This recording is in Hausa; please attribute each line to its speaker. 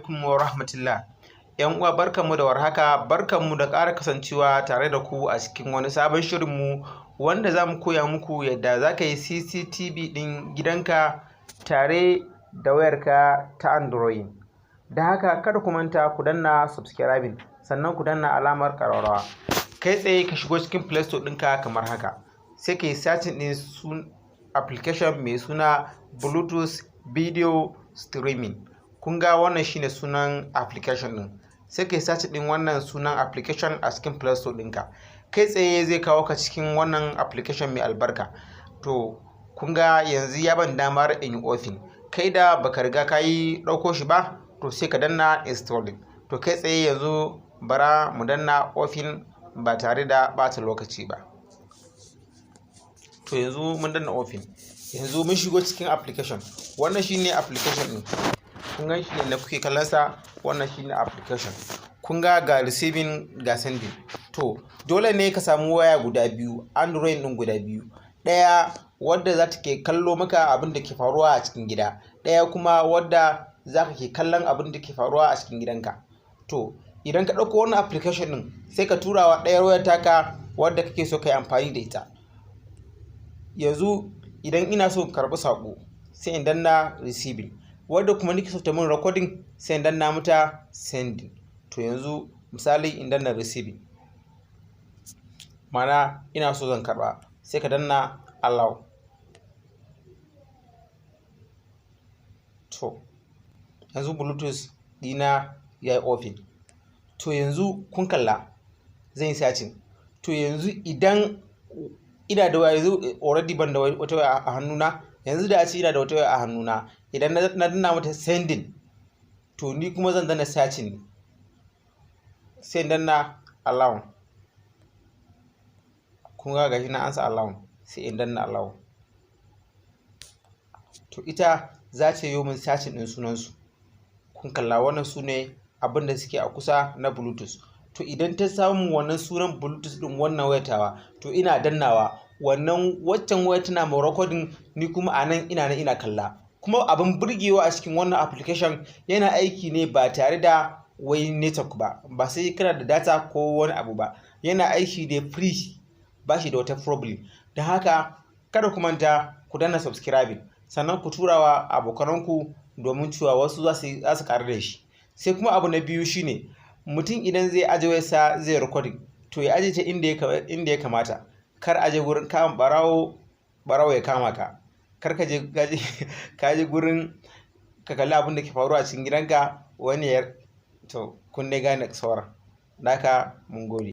Speaker 1: alaikum wa rahmatullah. Yan uwa barkanmu da warhaka, barkanmu da ƙara kasancewa tare da ku a cikin wani sabon shirinmu wanda za mu koya muku yadda za ka yi CCTV ɗin gidanka tare da wayarka ta Android. Da haka kada ku manta ku danna subscribing sannan ku danna alamar ƙararrawa. Kai tsaye ka shigo cikin Play Store ɗinka kamar haka. Sai ka yi searching ɗin application mai suna Bluetooth Video Streaming. Kun ga wannan shine sunan application ɗin. Sai ka yi search ɗin wannan sunan application a cikin Play Store ɗinka. Kai tsaye zai kawo ka cikin wannan application mai albarka. To kun ga yanzu ya ban damar in yi offin. Kai da baka riga ka yi ɗauko shi ba, to sai ka danna installing. To kai tsaye yanzu bara mu danna offin ba tare da ɓata lokaci ba. To yanzu mun danna offin. Yanzu mun shigo cikin application. Wannan shine application ɗin. Kun gan shi ne da kuke kallon sa, wannan shine application. Kun ga receiving ga sending. To dole ne ka samu waya guda biyu, Android ɗin guda biyu. Ɗaya wadda za ta ke kallo maka abin da ke faruwa a cikin gida, ɗaya kuma wadda za ka ke kallon abin da ke faruwa a cikin gidanka. To idan ka ɗauko wannan application ɗin sai ka tura wa ɗayar wayar taka wadda kake so ka yi amfani da ita. Yanzu idan ina so in karɓi saƙo sai in danna receiving, wadda kuma nake so ta min recording sai in danna mata sending. To yanzu misali in danna receiving, mana ina so zan karɓa, sai ka danna allow. To yanzu Bluetooth dina ya yi open. To yanzu kun kalla zan yi searching. To yanzu idan ina da waya, yanzu already ban da wata waya a hannuna, yanzu da a ce ina da wata waya a hannuna, idan na danna mata sending, to ni kuma zan danna searching sai in danna allow. Kun ga gashi na ansa allow, sai in danna allow. To ita za ta yi min searching ɗin sunansu. Kun kalla wannan su ne abin da suke a kusa na Bluetooth. To idan ta samu wannan sunan Bluetooth ɗin wannan wayatawa, to ina dannawa wannan waccan waya tana mai recording, ni kuma a nan ina kalla. Kuma abin burgewa a cikin wannan application yana aiki ne ba tare da wai network ba sai kana da data ko wani abu ba. Yana aiki da free, ba shi da wata problem. Da haka kada ku manta ku danna subscribing sannan ku turawa abokananku domin cewa wasu za su ƙaru da shi. Sai kuma abu na biyu shine mutum idan zai aje wayarsa zai recording, to ya aje ta inda ya kamata. Kar aje gurin kama barawo ya kama ka. Kar ka je gurin ka kalli abin da ke faruwa a cikin gidanka wani to kun dai gane sauran. Naka mun gode.